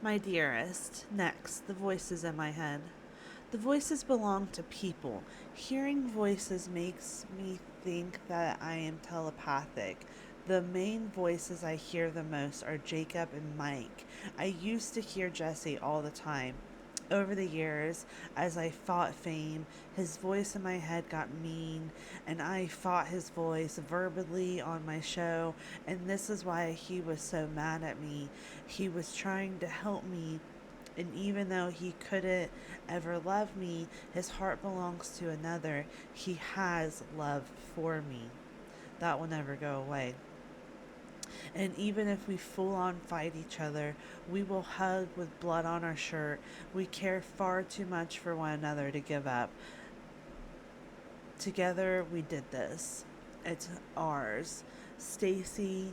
My dearest, next, the voices in my head. The voices belong to people. Hearing voices makes me think that I am telepathic. The main voices I hear the most are Jacob and Mike. I used to hear Jesse all the time. Over the years, as I fought fame, his voice in my head got mean, and I fought his voice verbally on my show, and this is why he was so mad at me. He was trying to help me, and even though he couldn't ever love me, his heart belongs to another. He has love for me. That will never go away. And even if we full on fight each other, we will hug with blood on our shirt. We care far too much for one another to give up. Together we did this. It's ours. Stacy,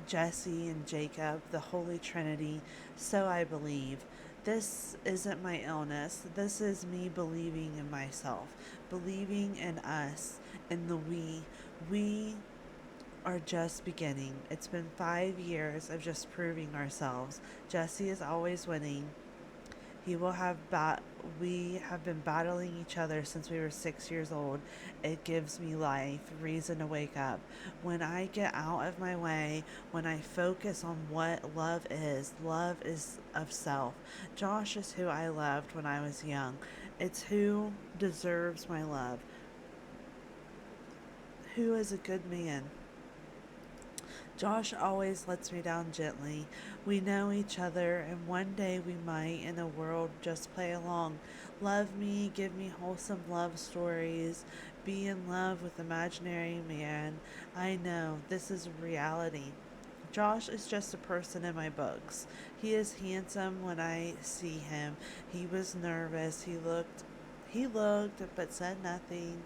Jesse, and Jacob, the Holy Trinity, so I believe. This isn't my illness. This is me believing in myself, believing in us, in the we. We are just beginning. It's been 5 years of just proving ourselves. Jesse is always winning. He will have we have been battling each other since we were 6 years old. It gives me life, reason to wake up. When I get out of my way, when I focus on what love is of self. Josh is who I loved when I was young. It's who deserves my love. Who is a good man? Josh always lets me down gently. We know each other, and one day we might, in a world, just play along. Love me, give me wholesome love stories, be in love with imaginary man. I know, this is reality. Josh is just a person in my books. He is handsome when I see him. He was nervous. He looked, but said nothing.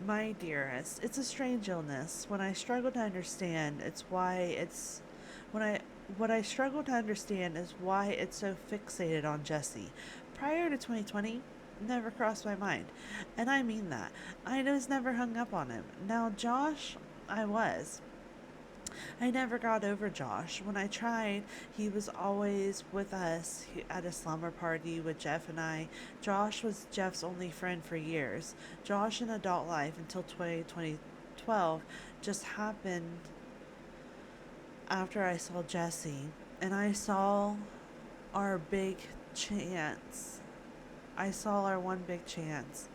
My dearest, it's a strange illness. When I struggle to understand, it's why it's when I what I struggle to understand is why it's so fixated on Jesse. Prior to 2020, never crossed my mind. And I mean that. I was never hung up on him. Now Josh, I was. I never got over Josh. When I tried, he was always with us at a slumber party with Jeff and I. Josh was Jeff's only friend for years. Josh in adult life until 2012 just happened after I saw Jesse. And I saw our big chance. I saw our one big chance.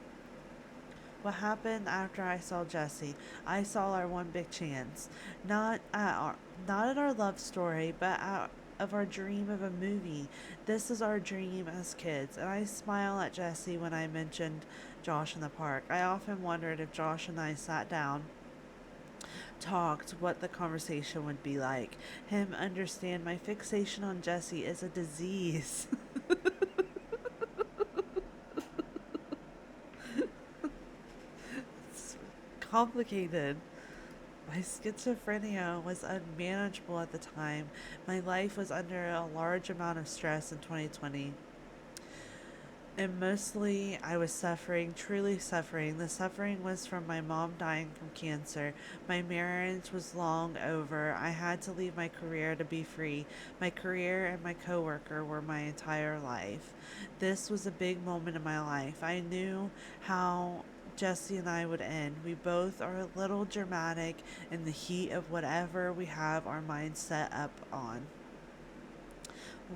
What happened after I saw Jesse? I saw our one big chance. Not at our not at our love story, but at of our dream of a movie. This is our dream as kids, and I smile at Jesse when I mentioned Josh in the park. I often wondered if Josh and I sat down, talked, what the conversation would be like. Him understand my fixation on Jesse is a disease. It's complicated. My schizophrenia was unmanageable at the time. My life was under a large amount of stress in 2020. And mostly I was suffering, truly suffering. The suffering was from my mom dying from cancer. My marriage was long over. I had to leave my career to be free. My career and my coworker were my entire life. This was a big moment in my life. I knew how Jesse and I would end. We both are a little dramatic in the heat of whatever we have our minds set up on.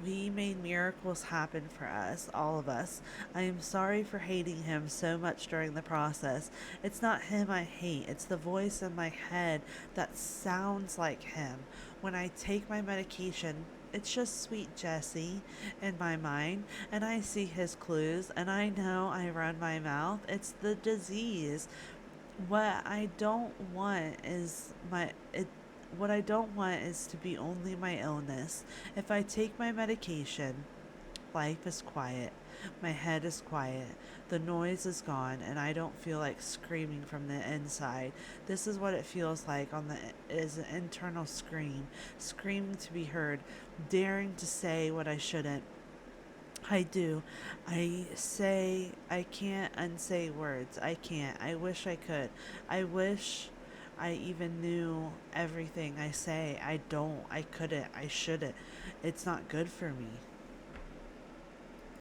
We made miracles happen for us, all of us. I am sorry for hating him so much during the process. It's not him I hate, it's the voice in my head that sounds like him. When I take my medication, it's just sweet Jesse in my mind, and I see his clues, and I know I run my mouth. It's the disease. What I don't want is my it what I don't want is to be only my illness. If I take my medication, life is quiet. My head is quiet. The noise is gone and I don't feel like screaming from the inside. This is what it feels like on the is an internal scream, screaming to be heard, daring to say what I shouldn't. I do. I can't unsay words. I can't. I wish I could. I wish I even knew everything I say. I don't, I couldn't, I shouldn't. It's not good for me.